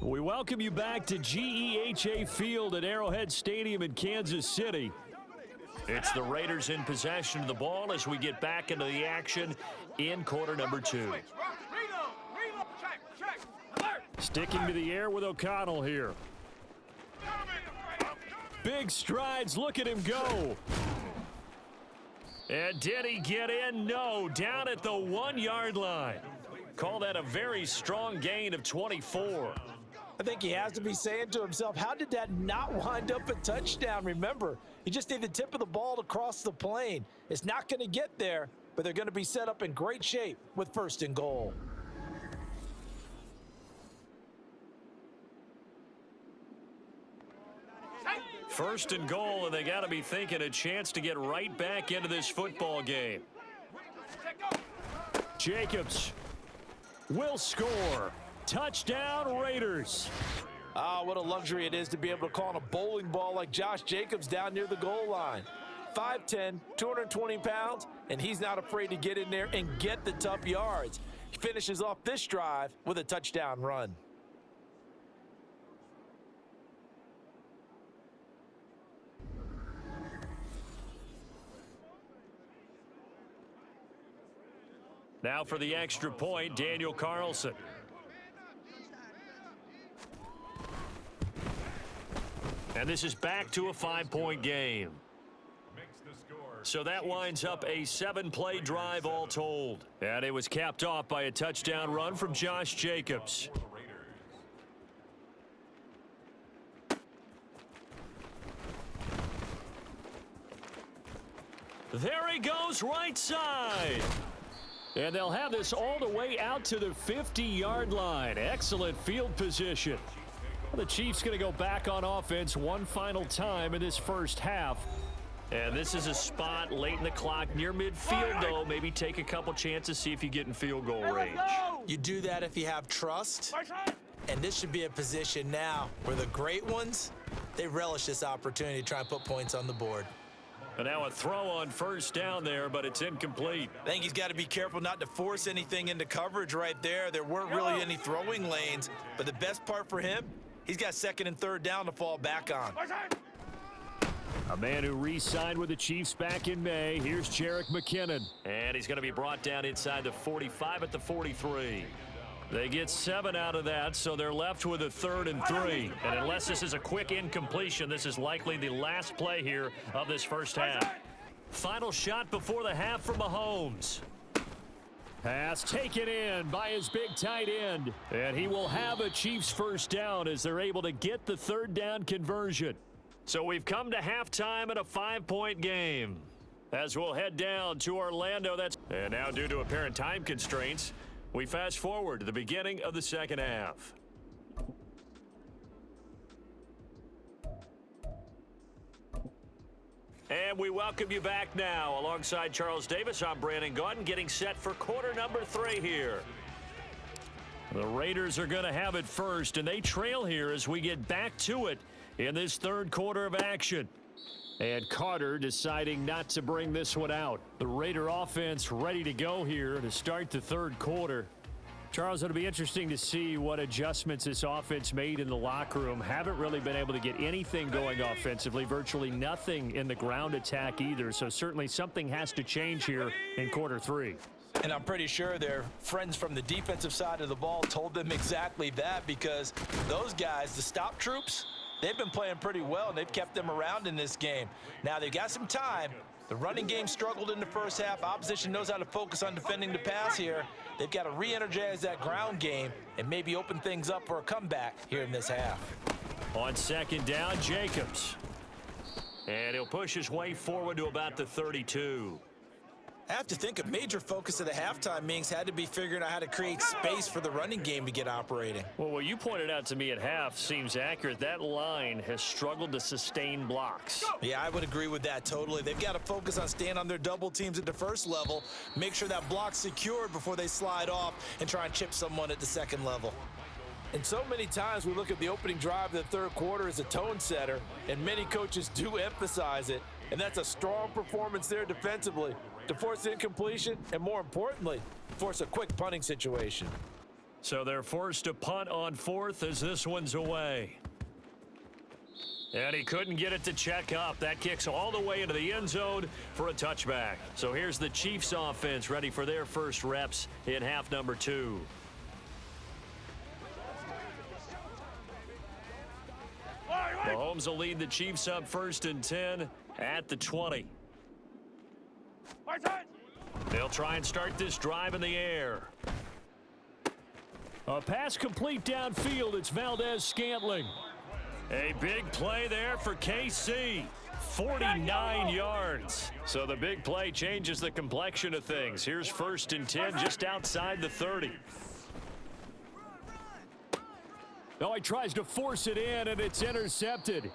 We welcome you back to GEHA Field at Arrowhead Stadium in Kansas City. It's the Raiders in possession of the ball as we get back into the action in quarter number 2. Sticking to the air with O'Connell here. Big strides, look at him go. And did he get in? No, down at the 1-yard line. Call that a very strong gain of 24. I think he has to be saying to himself, how did that not wind up a touchdown? Remember, you just need the tip of the ball to cross the plane. It's not going to get there, but they're going to be set up in great shape with 1st and goal. First and goal, and they got to be thinking a chance to get right back into this football game. Jacobs will score. Touchdown, Raiders. Ah, what a luxury it is to be able to call on a bowling ball like Josh Jacobs down near the goal line. 5'10", 220 pounds, and he's not afraid to get in there and get the tough yards. He finishes off this drive with a touchdown run. Now for the extra point, Daniel Carlson. And this is back to a 5-point game. So that winds up a 7-play drive all told. And it was capped off by a touchdown run from Josh Jacobs. There he goes, right side. And they'll have this all the way out to the 50-yard line. Excellent field position. The Chiefs going to go back on offense one final time in this first half. And this is a spot late in the clock near midfield, though. Maybe take a couple chances, see if you get in field goal range. You do that if you have trust. And this should be a position now where the great ones, they relish this opportunity to try and put points on the board. And now a throw on first down there, but it's incomplete. I think he's got to be careful not to force anything into coverage right there. There weren't really any throwing lanes, but the best part for him, he's got 2nd and 3rd down to fall back on. A man who re-signed with the Chiefs back in May. Here's Jerick McKinnon. And he's going to be brought down inside the 45 at the 43. They get 7 out of that, so they're left with a 3rd and 3. And unless this is a quick incompletion, this is likely the last play here of this first half. Final shot before the half from Mahomes. Pass taken in by his big tight end. And he will have a Chiefs first down as they're able to get the 3rd down conversion. So we've come to halftime in a 5-point game. As we'll head down to Orlando. And now due to apparent time constraints, we fast forward to the beginning of the second half. And we welcome you back now. Alongside Charles Davis, I'm Brandon Gaudin, getting set for quarter number 3 here. The Raiders are going to have it first, and they trail here as we get back to it in this 3rd quarter of action. And Carter deciding not to bring this one out. The Raider offense ready to go here to start the 3rd quarter. Charles, it'll be interesting to see what adjustments this offense made in the locker room. Haven't really been able to get anything going offensively, virtually nothing in the ground attack either. So certainly something has to change here in quarter 3. And I'm pretty sure their friends from the defensive side of the ball told them exactly that, because those guys, the stop troops, they've been playing pretty well, and they've kept them around in this game. Now, they've got some time. The running game struggled in the first half. Opposition knows how to focus on defending the pass here. They've got to re-energize that ground game and maybe open things up for a comeback here in this half. On 2nd down, Jacobs. And he'll push his way forward to about the 32. I have to think a major focus of the halftime meetings had to be figuring out how to create space for the running game to get operating. Well, what you pointed out to me at half seems accurate. That line has struggled to sustain blocks. Yeah, I would agree with that totally. They've got to focus on staying on their double teams at the first level, make sure that block's secured before they slide off and try and chip someone at the second level. And so many times we look at the opening drive of the 3rd quarter as a tone setter, and many coaches do emphasize it, and that's a strong performance there defensively to force incompletion and, more importantly, force a quick punting situation. So they're forced to punt on fourth as this one's away. And he couldn't get it to check up. That kicks all the way into the end zone for a touchback. So here's the Chiefs offense ready for their first reps in half number 2. Mahomes will lead the Chiefs up 1st and 10 at the 20. They'll try and start this drive in the air. A pass complete downfield. It's Valdez-Scantling. A big play there for KC. 49 yards. So the big play changes the complexion of things. Here's 1st and 10 just outside the 30. No, he tries to force it in, and it's intercepted.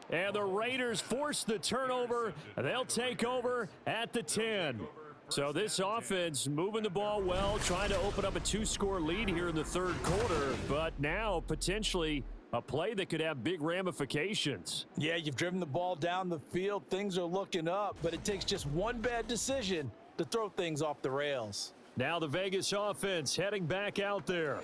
And the Raiders force the turnover. They'll take over at the 10. So this offense moving the ball well, trying to open up a 2-score lead here in the 3rd quarter. But now potentially a play that could have big ramifications. Yeah, you've driven the ball down the field. Things are looking up, but it takes just one bad decision to throw things off the rails. Now the Vegas offense heading back out there.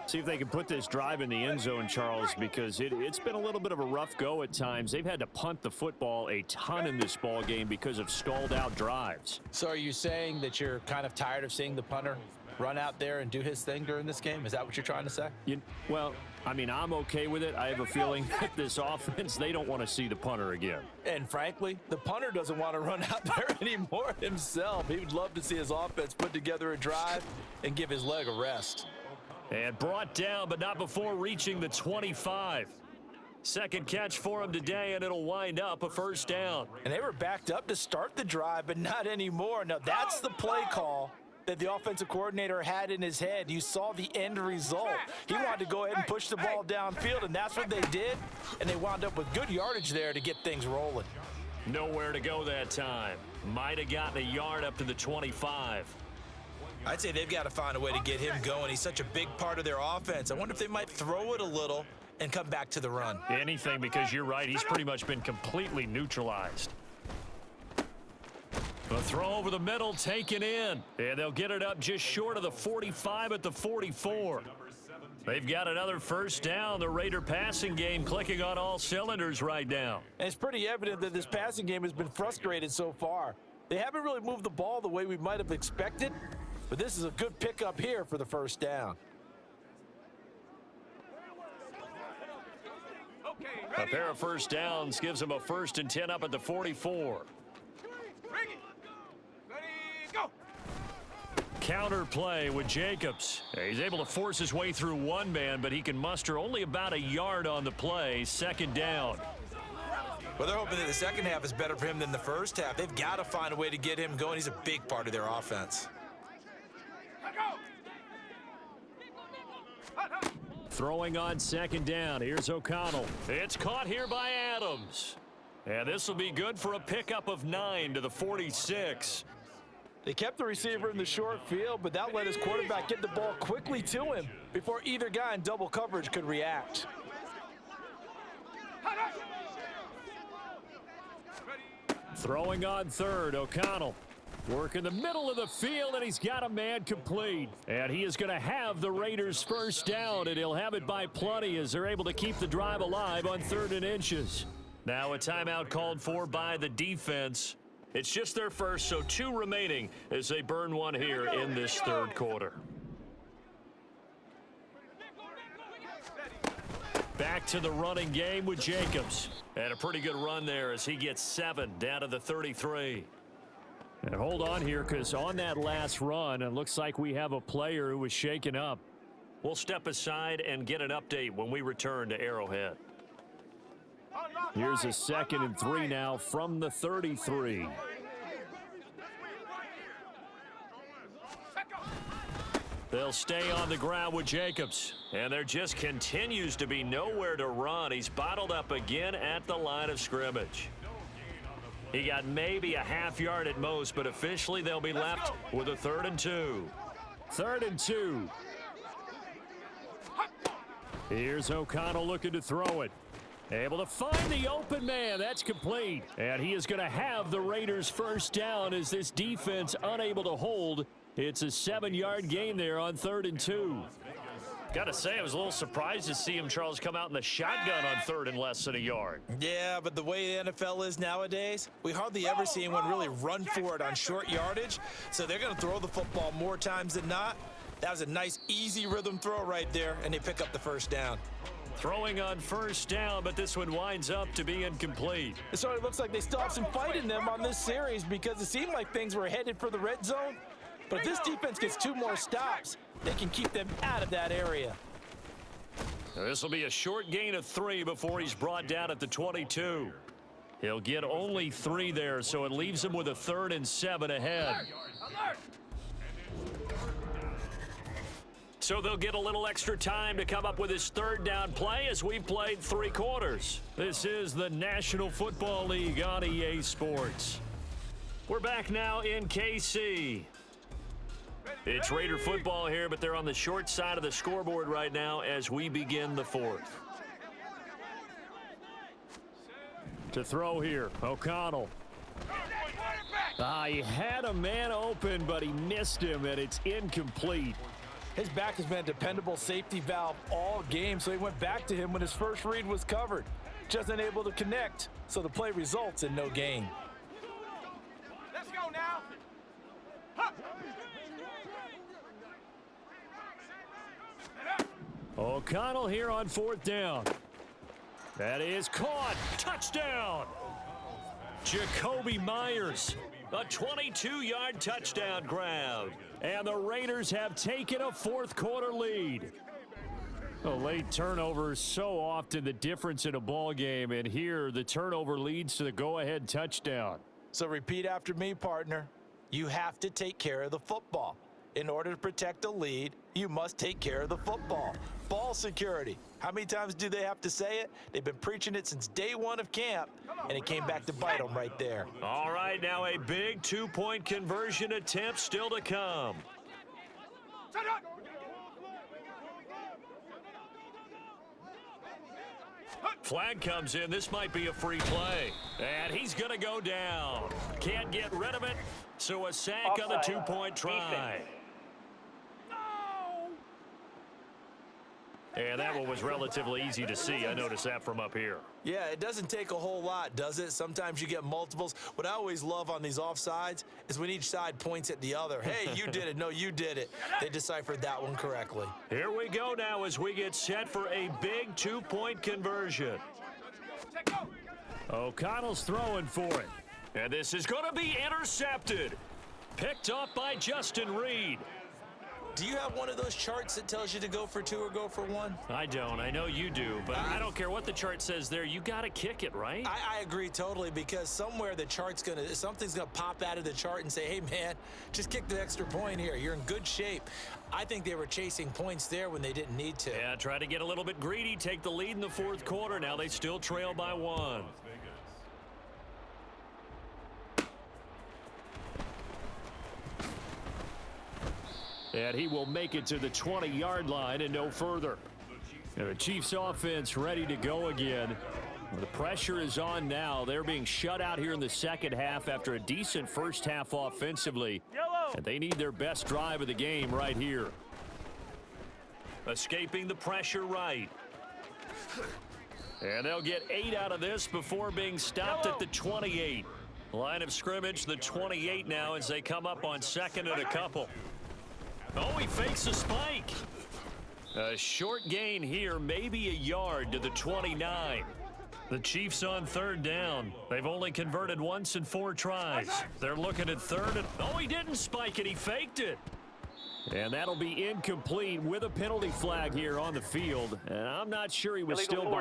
See if they can put this drive in the end zone, Charles, because it's been a little bit of a rough go at times. They've had to punt the football a ton in this ball game because of stalled out drives. So are you saying that you're kind of tired of seeing the punter run out there and do his thing during this game? Is that what you're trying to say? Well, I mean, I'm okay with it. I have a feeling that this offense, they don't want to see the punter again. And frankly, the punter doesn't want to run out there anymore himself. He would love to see his offense put together a drive and give his leg a rest. And brought down, but not before reaching the 25. Second catch for him today, and it'll wind up a 1st down. And they were backed up to start the drive, but not anymore. Now, that's the play call that the offensive coordinator had in his head. You saw the end result. He wanted to go ahead and push the ball downfield, and that's what they did. And they wound up with good yardage there to get things rolling. Nowhere to go that time. Might have gotten a yard up to the 25. I'd say they've got to find a way to get him going. He's such a big part of their offense. I wonder if they might throw it a little and come back to the run. Anything, because you're right. He's pretty much been completely neutralized. The throw over the middle taken in. And they'll get it up just short of the 45 at the 44. They've got another 1st down. The Raider passing game clicking on all cylinders right now. And it's pretty evident that this passing game has been frustrated so far. They haven't really moved the ball the way we might have expected. But this is a good pickup here for the 1st down. A pair of 1st downs gives them a 1st and 10 up at the 44. Counter play with Jacobs. He's able to force his way through one man, but he can muster only about a yard on the play. 2nd down. Well, they're hoping that the second half is better for him than the first half. They've got to find a way to get him going. He's a big part of their offense. Throwing on 2nd down. Here's O'Connell. It's caught here by Adams. And this will be good for a pickup of 9 to the 46. They kept the receiver in the short field, but that let his quarterback get the ball quickly to him before either guy in double coverage could react. Throwing on 3rd, O'Connell. Working the middle of the field, and he's got a man complete. And he is going to have the Raiders' 1st down, and he'll have it by plenty as they're able to keep the drive alive on 3rd and inches. Now a timeout called for by the defense. It's just their first, so 2 remaining as they burn one here in this 3rd quarter. Back to the running game with Jacobs. And a pretty good run there as he gets 7 down to the 33. And hold on here, because on that last run, it looks like we have a player who was shaken up. We'll step aside and get an update when we return to Arrowhead. Here's a 2nd and 3 now from the 33. They'll stay on the ground with Jacobs. And there just continues to be nowhere to run. He's bottled up again at the line of scrimmage. He got maybe a half yard at most, but officially they'll be left with a 3rd and 2. 3rd and 2. Here's O'Connell looking to throw it. Able to find the open man. That's complete. And he is going to have the Raiders' 1st down as this defense unable to hold. It's a 7-yard gain there on 3rd and 2. Gotta say, I was a little surprised to see him, Charles, come out in the shotgun on 3rd and less than a yard. Yeah, but the way the NFL is nowadays, we hardly ever see anyone really run for it on short yardage. So they're going to throw the football more times than not. That was a nice, easy rhythm throw right there, and they pick up the first down. Throwing on 1st down, but this one winds up to be incomplete. It sort of looks like they still have some fight in them on this series because it seemed like things were headed for the red zone. But if this defense gets 2 more stops, they can keep them out of that area. This will be a short gain of 3 before he's brought down at the 22. He'll get only 3 there, so it leaves him with a 3rd and 7 ahead. So they'll get a little extra time to come up with his 3rd down play as we've played 3 quarters. This is the National Football League on EA Sports. We're back now in KC. It's Raider football here, but they're on the short side of the scoreboard right now as we begin the 4th. To throw here, O'Connell. He had a man open, but he missed him, and it's incomplete. His back has been a dependable safety valve all game, so he went back to him when his first read was covered. Just unable to connect, so the play results in no gain. Let's go now. O'Connell here on 4th down. That is caught. Touchdown. Jacoby Myers. A 22-yard touchdown grab. And the Raiders have taken a 4th quarter lead. A late turnover is so often the difference in a ball game, and here the turnover leads to the go-ahead touchdown. So repeat after me, partner. You have to take care of the football. In order to protect the lead, you must take care of the football. Ball security. How many times do they have to say it? They've been preaching it since day 1 of camp, and it came back to bite them right there. All right, now a big 2-point conversion attempt still to come. Flag comes in. This might be a free play. And he's going to go down. Can't get rid of it. So a sack on the 2-point try. And that one was relatively easy to see. I noticed that from up here. Yeah, it doesn't take a whole lot, does it? Sometimes you get multiples. What I always love on these offsides is when each side points at the other. Hey, you did it. No, you did it. They deciphered that one correctly. Here we go now as we get set for a big 2-point conversion. O'Connell's throwing for it. And this is going to be intercepted. Picked up by Justin Reed. Do you have one of those charts that tells you to go for 2 or go for 1? I don't. I know you do, but I don't care what the chart says there. You got to kick it, right? I agree totally, because somewhere the chart's something's gonna pop out of the chart and say, hey man, just kick the extra point here. You're in good shape. I think they were chasing points there when they didn't need to. Yeah, try to get a little bit greedy, take the lead in the 4th quarter. Now they still trail by 1. And he will make it to the 20-yard line and no further. And the Chiefs offense ready to go again. The pressure is on now. They're being shut out here in the second half after a decent first half offensively. And they need their best drive of the game right here. Escaping the pressure right. And they'll get 8 out of this before being stopped at the 28. Line of scrimmage, the 28 now as they come up on 2nd and a couple. Oh, he fakes a spike. A short gain here, maybe a yard to the 29. The Chiefs on 3rd down. They've only converted once in 4 tries. They're looking at 3rd. And, oh, he didn't spike it. He faked it. And that'll be incomplete with a penalty flag here on the field. And I'm not sure he was still behind.